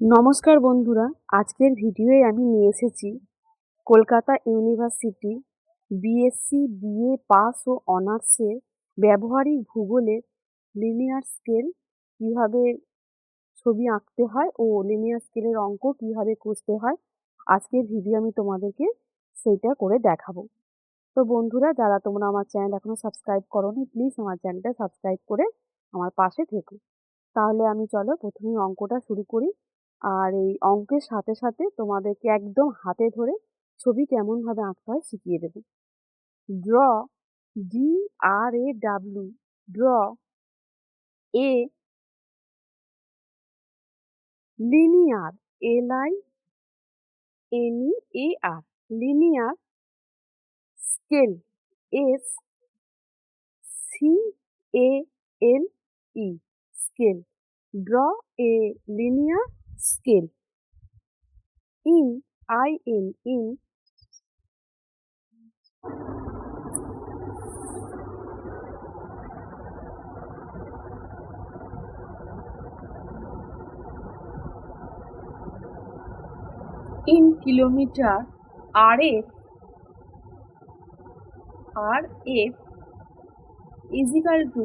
নমস্কার বন্ধুরা, আজকের ভিডিওয়ে আমি নিয়ে এসেছি Kolkata university BSc BA pass ও অনার্সের ব্যবহারিক ভূগোলের লিনিয়ার স্কেল কীভাবে ছবি আঁকতে হয় ও লিনিয়ার স্কেলের অঙ্ক কীভাবে কষতে হয়। আজকের ভিডিও আমি তোমাদেরকে সেইটা করে দেখাবো। তো বন্ধুরা, যারা তোমরা আমার চ্যানেল এখনো সাবস্ক্রাইব করোনি, প্লিজ আমার চ্যানেলটা সাবস্ক্রাইব করে আমার পাশে থেকো। তাহলে আমি চলো প্রথমেই অঙ্কটা শুরু করি। আর এই অঙ্কের সাথে সাথে তোমাদেরকে একদম হাতে ধরে ছবি কেমনভাবে আঁকতে হয় শিখিয়ে দেবো। Draw, DRAW, draw a linear, LINEAR, linear scale, SCALE, scale. Draw a linear scale. In, IN, in kilometre. RF is equal to,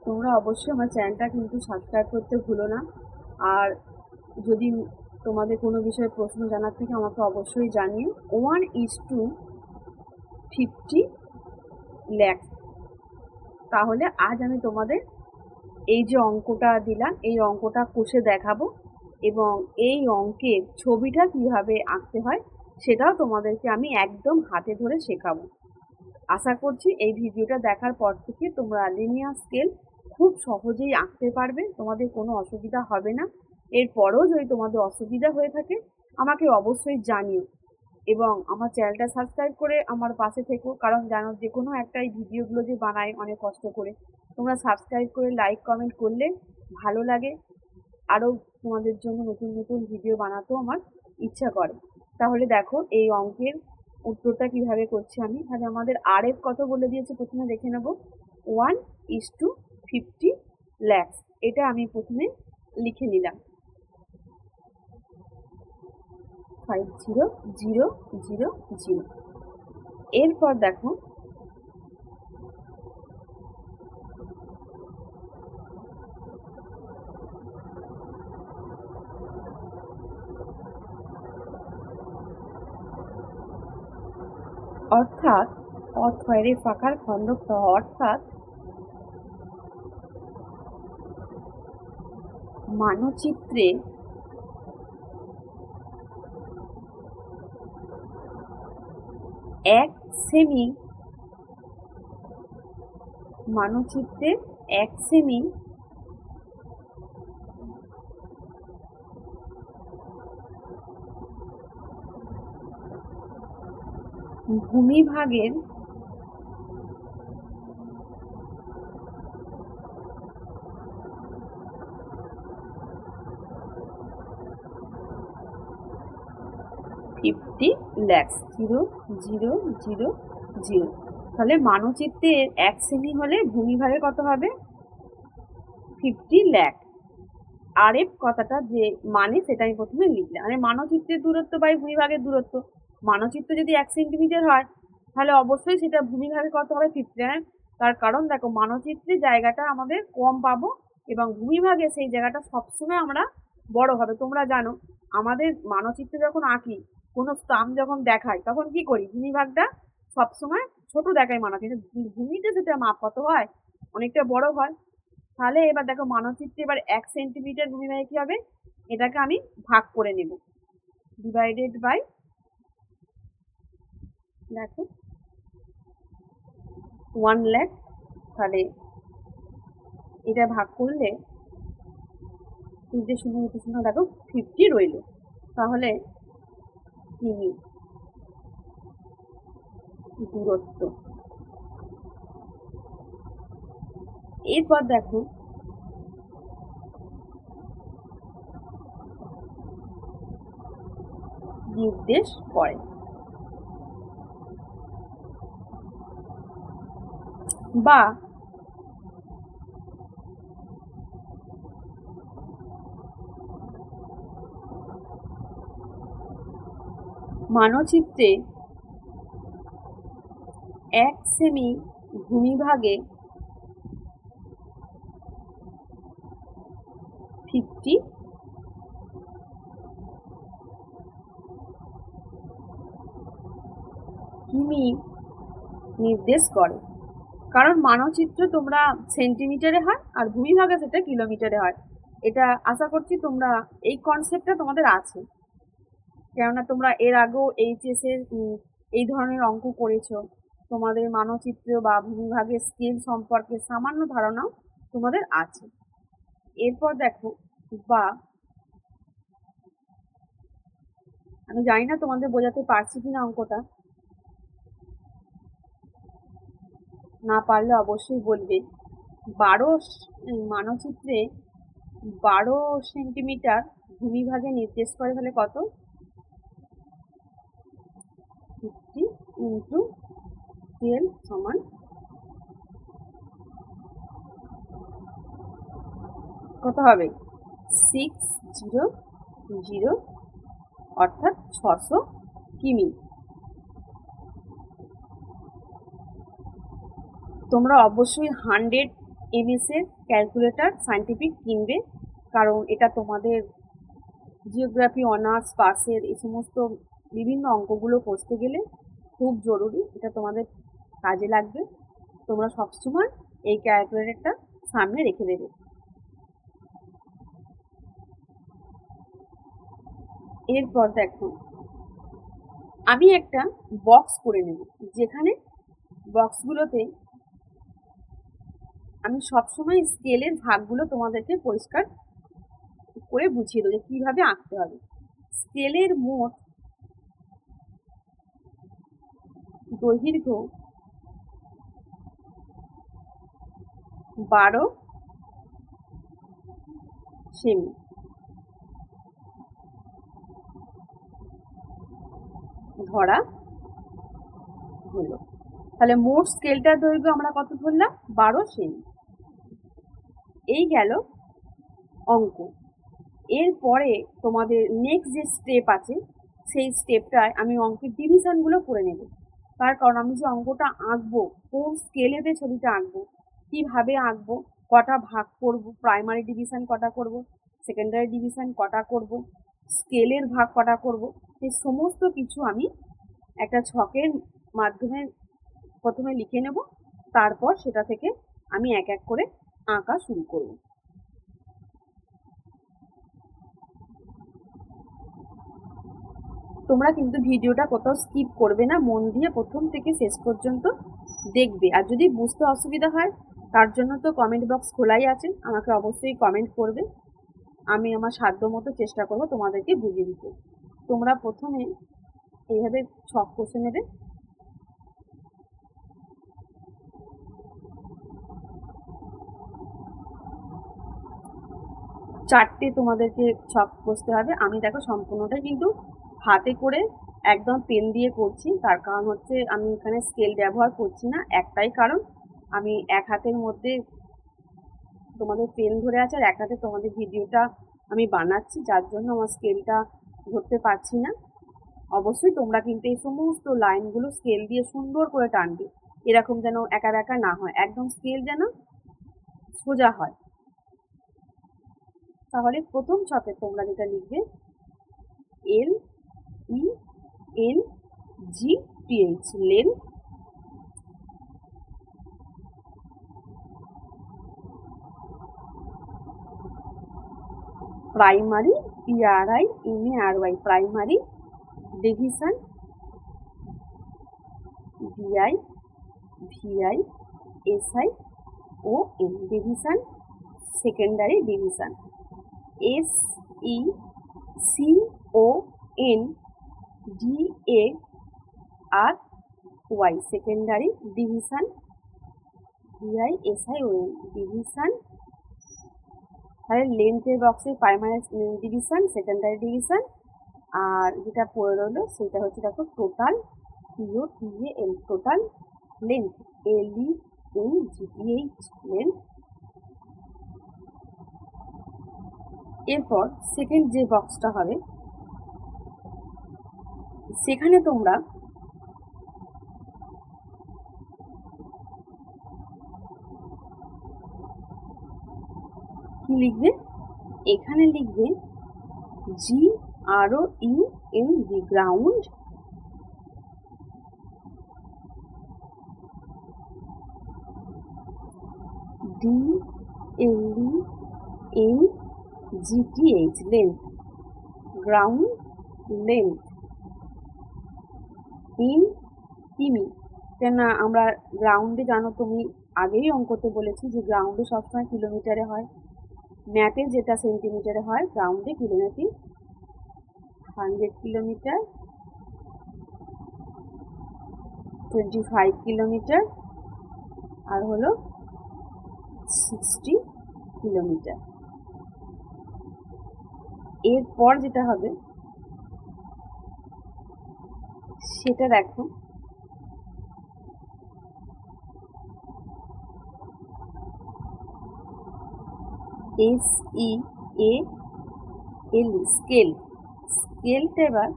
তোমরা অবশ্যই আমার চ্যানেলটা কিন্তু সাবস্ক্রাইব করতে ভুলো না। আর যদি তোমাদের কোনো বিষয়ে প্রশ্ন জানার থেকে আমাকে অবশ্যই জানিও। 1:50 লাখ। তাহলে আজ আমি তোমাদের এই যে অঙ্কটা দিলাম, এই অঙ্কটা কষে দেখাবো এবং এই অঙ্কের ছবিটা কিভাবে আঁকতে হয় সেটাও তোমাদেরকে আমি একদম হাতে ধরে শেখাবো। আশা করছি এই ভিডিওটা দেখার পর থেকে তোমরা লিনিয়ার স্কেল খুব সহজেই আঁকতে পারবে, তোমাদের কোনো অসুবিধা হবে না। এরপরেও যদি তোমাদের অসুবিধা হয়ে থাকে আমাকে অবশ্যই জানিও এবং আমার চ্যানেলটা সাবস্ক্রাইব করে আমার পাশে থেকো, কারণ জানো যে কোনো একটা এই ভিডিওগুলো যে বানাই অনেক কষ্ট করে, তোমরা সাবস্ক্রাইব করে লাইক কমেন্ট করলে ভালো লাগে, আরও তোমাদের জন্য নতুন নতুন ভিডিও বানাতেও আমার ইচ্ছা করে। তাহলে দেখো এই অঙ্কের উত্তরটা কিভাবে করছি আমি। তাহলে আমাদের RF কত বলে দিয়েছে প্রথমে দেখে নেব। 1:50 লাখ, এটা আমি প্রথমে লিখে নিলাম। 50,000,000। এরপর দেখো অর্থাৎ, অথয়ের ফাঁকার খণ্ড অর্থাৎ মানচিত্রে এক সেমি, মানচিত্রের 1 সেমি ভূমিভাগের লাখ, 0,000,000। তাহলে মানচিত্রের 1 সেমি হলে ভূমিভাগে কত হবে? 50 লাখ। RF কথাটা যে মানে সেটা আমি প্রথমে লিখলাম। মানে মানচিত্রের দূরত্ব বাই ভূমিভাগের দূরত্ব। মানচিত্র যদি 1 সেন্টিমিটার হয় তাহলে অবশ্যই সেটা ভূমিভাগে কত হবে? 50। তার কারণ দেখো মানচিত্রে জায়গাটা আমাদের কম পাবো এবং ভূমিভাগে সেই জায়গাটা সবসময় আমরা বড় হবে। তোমরা জানো আমাদের মানচিত্রে যখন আঁকি, কোনো স্থান যখন দেখাই তখন কি করি? ভূমিভাগটা সবসময় ছোট দেখাই মানচিত্রে, ভূমিতে সেটা মাপ কত হয়? অনেকটা বড় হয়। তাহলে এবার দেখো মানচিত্রে এবার 1 সেন্টিমিটার ভূমিভাগে কি হবে? এটাকে আমি ভাগ করে নেব, ডিভাইডেড বাই, দেখো 1 লাখ। তাহলে এটা ভাগ করলে 3 দেখো 50 রইল। তাহলে কিমি দূরত্ব। এরপর দেখো নির্দেশ করে, বা মানচিত্রে 1 সেমি ভূমিভাগে 50 কিমি নির্দেশ করে। কারণ মানচিত্র তোমরা সেন্টিমিটারে হয় আর ভূমিভাগে সেটা কিলোমিটারে হয়। এটা আশা করছি তোমরা এই কনসেপ্টটা তোমাদের আছে, কেননা তোমরা এর আগেও এইচএস এর এই ধরনের অঙ্ক করেছো। তোমাদের মানচিত্র বা ভূমিভাগের স্কেল সম্পর্কে সামান্য ধারণাও তোমাদের আছে। এরপর দেখো, বা আমি জানি না তোমাদের বোঝাতে পারছি কিনা অঙ্কটা, না পারলে অবশ্যই বলবে। 12 মানচিত্রে 12 সেন্টিমিটার ভূমিভাগে নির্দেশ করে, তাহলে কত? 50 ইন্টু 12 সমান কত হবে? 600, অর্থাৎ 600 কিমি। তোমরা অবশ্যই 100 ms এর ক্যালকুলেটর সায়েন্টিফিক কিনবে, কারণ এটা তোমাদের জিওগ্রাফি অনার্স পাসের এই সমস্ত বিভিন্ন অঙ্কগুলো করতে গেলে খুব জরুরি, এটা তোমাদের কাজে লাগবে। তোমরা সবসময় এই ক্যালকুলেটরটা সামনে রেখে দেবে। এরপর দেখো, আমি একটা বক্স করে নেব, যেখানে বক্সগুলোতে আমি সবসময় স্কেলের ভাগগুলো তোমাদেরকে পরিষ্কার করে বুঝিয়ে দেবো যে কীভাবে আঁকতে হবে। স্কেলের মোট দৈর্ঘ্য 12 সেমি। ধরা হলো। তাহলে মোট স্কেলটার দৈর্ঘ্য আমরা কত ধরলাম? 12 সেমি। এই গেল অঙ্ক। এরপরে তোমাদের নেক্সট যে স্টেপ আছে, সেই স্টেপটায় আমি অঙ্কের ডিভিশনগুলো করে নেব। তার কারণ আমি যে অঙ্কটা আঁকবো, কোন স্কেলেতে ছবিটা আঁকবো, কীভাবে আঁকবো, কটা ভাগ করব, প্রাইমারি ডিভিশন কটা করব, সেকেন্ডারি ডিভিশন কটা করব, স্কেলের ভাগ কটা করব, এই সমস্ত কিছু আমি একটা ছকের মাধ্যমে প্রথমে লিখে নেব। তারপর সেটা থেকে আমি এক এক করে আঁকা শুরু করব। তোমরা কিন্তু ভিডিওটা কোথাও স্কিপ করবে না, মন দিয়ে প্রথম থেকে শেষ পর্যন্ত দেখবে। আর যদি বুঝতে অসুবিধা হয়, তার জন্য তো কমেন্ট বক্স খোলাই আছে, আমাকে অবশ্যই কমেন্ট করবে। আমি আমার সাধ্য মতো চেষ্টা করব তোমাদেরকে বুঝিয়ে দিতে। তোমরা প্রথমে এইভাবে ছক কষে নেবে। চারটে তোমাদেরকে ছক কষতে হবে। আমি দেখো সম্পূর্ণটাই কিন্তু হাতে করে একদম পেন দিয়ে করছি, তার কারণ হচ্ছে আমি এখানে স্কেল ব্যবহার করছি না। একটাই কারণ, আমি এক হাতের মধ্যে তোমাদের পেন ধরে আছে আর এক হাতে তোমাদের ভিডিওটা আমি বানাচ্ছি, যার জন্য আমার স্কেলটা ধরতে পারছি না। অবশ্যই তোমরা কিন্তু এই সমস্ত লাইনগুলো স্কেল দিয়ে সুন্দর করে টানবে, এরকম যেন একা একা না হয়, একদম স্কেল যেন সোজা হয়। তাহলে প্রথম ছকে তোমরা যেটা লিখবে, LENGTH, lane. Primary, PRIMARY, primary. Division, DI VI SION, division. Secondary division, SECONDARY, secondary division. DISION, division. তাহলে লেন্থের বক্সে প্রাইমারি ডিভিশন, সেকেন্ডারি ডিভিশন, আর যেটা পড়ে রইলো সেটা হচ্ছে দেখো total, TOTAL, total length, LENGTH, length. এরপর সেকেন্ড যে বক্সটা হবে, সেখানে তোমরা কি লিখবে, এখানে লিখবে GROUND, ground, DLENGTH, length, ground length, in কিমি। কেন আমরা গ্রাউন্ডে, জানো তুমি আগেই অঙ্কতে বলেছি যে গ্রাউন্ডে সবসময় কিলোমিটারে হয়, ম্যাপে যেটা সেন্টিমিটারে হয়, গ্রাউন্ডে কিলোমিটার, 100 কিলোমিটার, 25 কিলোমিটার, আর হলো 60 কিলোমিটার। এরপর যেটা হবে সেটা দেখো, SEAL, স্কেল, স্কেলটা এবার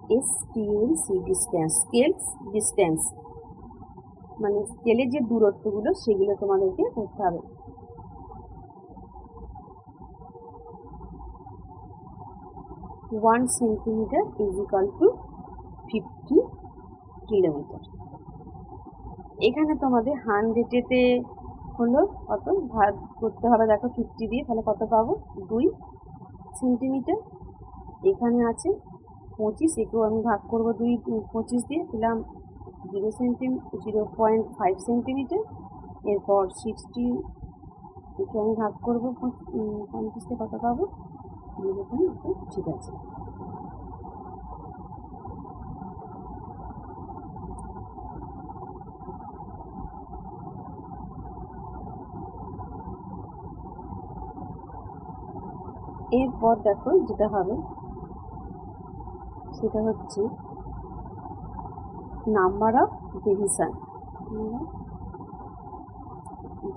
DISTANC, ডিস্টেন্স, স্কেলস ডিস্টেন্স, মানে স্কেলের যে দূরত্বগুলো সেগুলো তোমাদেরকে করতে হবে। One centimetre is equal to 50 kilometre. এখানে তোমাদের 100-এতে হলো কত ভাগ করতে হবে, দেখো 50 দিয়ে, তাহলে কত পাবো, 2 সেন্টিমিটার। এখানে আছে 25, একেও আমি ভাগ করবো 25 দিয়ে, পেলাম 0.5 সেন্টিমিটার। এরপর 60, একে আমি ভাগ করবো 50 দিয়ে, কত পাবো, 0.5, ঠিক আছে। এরপর দেখো যেটা হবে সেটা হচ্ছে number of division,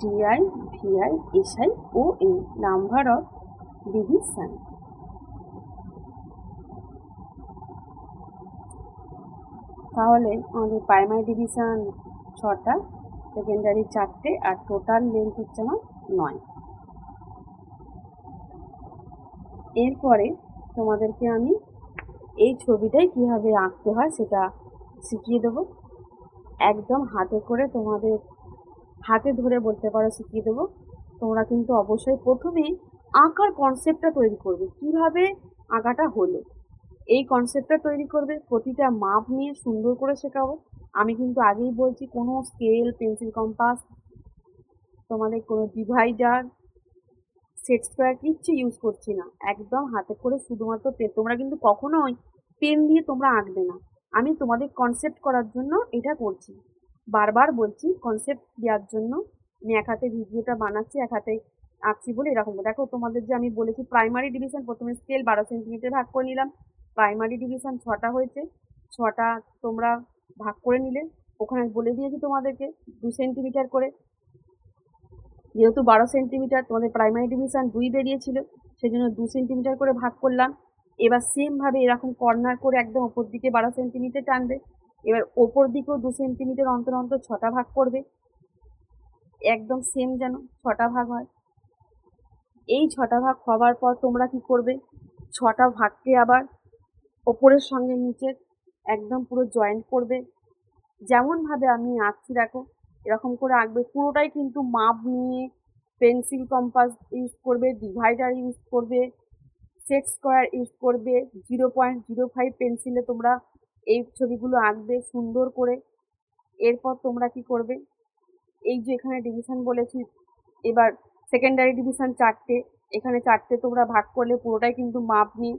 DIVISION, number of division. তাহলে আমাদের প্রাইমারি ডিভিশন 6টা, সেকেন্ডারি 4টে, আর টোটাল লেন্থ হচ্ছে আমার 9। এরপরে তোমাদেরকে আমি এই ছবিটাই কীভাবে আঁকতে হয় সেটা শিখিয়ে দেবো, একদম হাতে করে, তোমাদের হাতে ধরে বলতে পারো শিখিয়ে দেবো। তোমরা কিন্তু অবশ্যই প্রথমেই আঁকার কনসেপ্টটা তৈরি করবে, কিভাবে আঁকাটা হলো এই কনসেপ্টটা তৈরি করবে, প্রতিটা মাপ নিয়ে সুন্দর করে শেখাবো। আমি কিন্তু আগেই বলছি, কোনো স্কেল, পেন্সিল, কম্পাস, তোমাদের কোনো ডিভাইডার, সেট স্কোয়ার কিচ্ছু ইউজ করছি না, একদম হাতে করে শুধুমাত্র পেন। তোমরা কিন্তু কখনোই পেন দিয়ে তোমরা আঁকবে না, আমি তোমাদের কনসেপ্ট করার জন্য এটা করছি। বারবার বলছি, কনসেপ্ট দেওয়ার জন্য আমি এক হাতে ভিডিওটা বানাচ্ছি, এক হাতে আঁকছি বলে এরকম। দেখো তোমাদের যে আমি বলেছি প্রাইমারি ডিভিশন, প্রথমে স্কেল 12 সেন্টিমিটার ভাগ করে নিলাম, প্রাইমারি ডিভিশন 6টা হয়েছে, 6টা তোমরা ভাগ করে নিলে, ওখানে বলে দিয়েছি তোমাদেরকে 2 সেন্টিমিটার করে, যেহেতু 12 সেন্টিমিটার তোমাদের প্রাইমারি ডিভিশন 2 বেরিয়েছিল, সেই জন্য 2 সেন্টিমিটার করে ভাগ করলাম। এবার সেমভাবে এরকম কর্নার করে একদম ওপর দিকে 12 সেন্টিমিটার টানবে, এবার ওপর দিকেও 2 সেন্টিমিটার অন্তর অন্তর 6টা ভাগ করবে, একদম সেম যেন 6টা ভাগ হয়। এই 6টা ভাগ হওয়ার পর তোমরা কি করবে, 6টা ভাগকে আবার ওপরের সঙ্গে নিচের একদম পুরো জয়েন্ট করবে, যেমনভাবে আমি আঁকছি দেখো এরকম করে আঁকবে। পুরোটাই কিন্তু মাপ নিয়ে পেন্সিল, কম্পাস ইউজ করবে, ডিভাইডার ইউজ করবে, সেট স্কোয়ার ইউজ করবে, 0.05 পেন্সিলে তোমরা এই ছবিগুলো আঁকবে সুন্দর করে। এরপর তোমরা কি করবে, এই যে এখানে ডিভিশন বলেছি, এবার সেকেন্ডারি ডিভিশন 4টে, এখানে 4টে তোমরা ভাগ করলে পুরোটাই কিন্তু মাপ নিয়ে,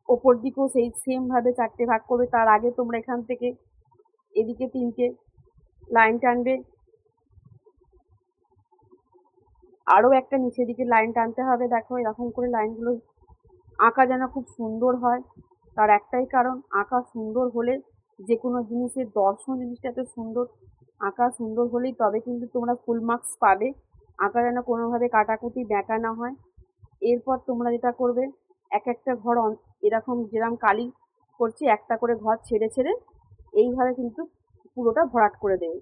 ওপর দিকেও সেই সেমভাবে 4টে ভাগ করবে। তার আগে তোমরা এখান থেকে এদিকে 3টে লাইন টানবে, আরও একটা নিচের দিকে লাইন টানতে হবে। দেখো এরকম করে লাইনগুলো আঁকা যেন খুব সুন্দর হয়, তার একটাই কারণ, আঁকা সুন্দর হলে যে কোনো জিনিসের দর্শন, জিনিসটা এত সুন্দর, আঁকা সুন্দর হলেই তবে কিন্তু তোমরা ফুল মার্কস পাবে। আঁকা যেন কোনোভাবে কাটাকুটি ব্যাঁকা না হয়। এরপর তোমরা যেটা করবে, এক একটা ঘর এরকম যেরকম কালি করছি একটা করে ঘর ছেড়ে ছেড়ে এইভাবে কিন্তু পুরোটা ভরাট করে দেবে।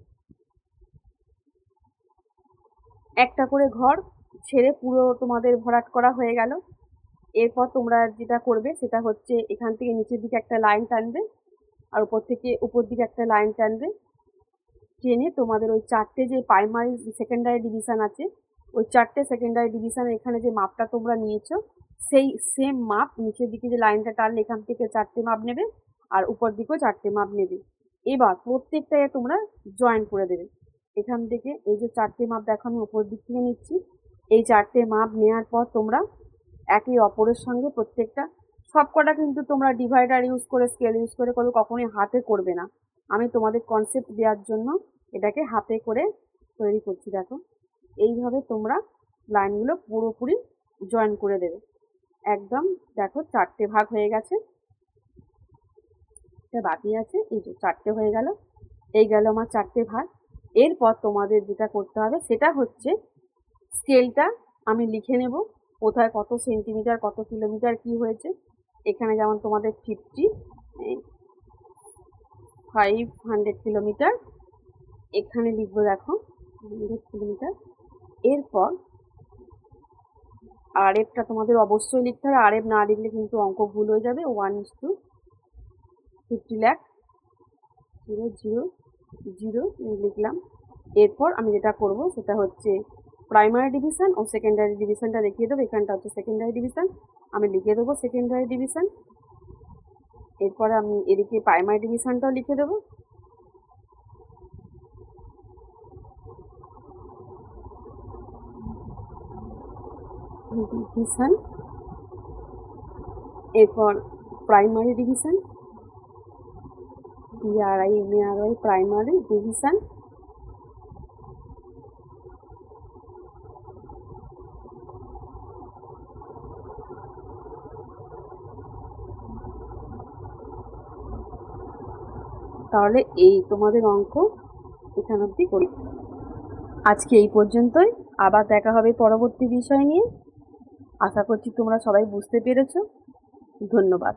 একটা করে ঘর ছেড়ে পুরো তোমাদের ভরাট করা হয়ে গেল। এরপর তোমরা যেটা করবে সেটা হচ্ছে এখান থেকে নিচের দিকে একটা লাইন টানবে আর উপর থেকে উপর দিকে একটা লাইন টানবে। টেনে তোমাদের ওই চারটে যে প্রাইমারি সেকেন্ডারি ডিভিশন আছে, ওই চারটে সেকেন্ডারি ডিভিশন এখানে যে মাপটা তোমরা নিয়েছো সেই সেম মাপ নিচের দিকে যে লাইনটা টানলে এখান থেকে চারটে মাপ নেবে আর উপর দিকেও চারটে মাপ নেবে। এবার প্রত্যেকটাকে তোমরা জয়েন করে দেবে। এখান থেকে এই যে চারটে মাপ দেখো আমি উপর দিক থেকে নিচ্ছি, এই চারটে মাপ নেওয়ার পর তোমরা একে অপরের সঙ্গে প্রত্যেকটা সবকটা কিন্তু তোমরা ডিভাইডার ইউজ করে স্কেল ইউজ করে করবে, কখনোই হাতে করবে না। আমি তোমাদের কনসেপ্ট দেওয়ার জন্য এটাকে হাতে করে তৈরি করছি। দেখো এইভাবে তোমরা লাইনগুলো পুরোপুরি জয়েন করে দেবে একদম। দেখো চারটে ভাগ হয়ে গেছে, এটা বাকি আছে, এই যে চারটে হয়ে গেল, এই গেল আমার চারটে ভাগ। এরপর তোমাদের যেটা করতে হবে সেটা হচ্ছে স্কেলটা আমি লিখে নেব, কোথায় কত সেন্টিমিটার কত কিলোমিটার কি হয়েছে। এখানে যেমন তোমাদের 500 কিলোমিটার এখানে লিখবো, দেখো 100 কিলোমিটার। এরপর আরএফটা তোমাদের অবশ্যই লিখতে হবে, আরএফ না লিখলে কিন্তু অঙ্ক ভুল হয়ে যাবে। 1:50 লাখ 000 লিখলাম। এরপর আমি যেটা করব সেটা হচ্ছে প্রাইমারি ডিভিশন ও সেকেন্ডারি ডিভিশনটা দেখিয়ে দেবো। এখানটা হচ্ছে সেকেন্ডারি ডিভিশন, আমি লিখে দেবো সেকেন্ডারি ডিভিশন। এরপরে আমি এদিকে প্রাইমারি ডিভিশনটাও লিখে দেবো। ডিভিশন, এরপর primary division, PRIMARY primary division. তাহলে এই তোমাদের অঙ্ক এখান অবধি করি। আজকে এই পর্যন্তই, আবার দেখা হবে পরবর্তী বিষয় নিয়ে। আশা করছি তোমরা সবাই বুঝতে পেরেছো। ধন্যবাদ।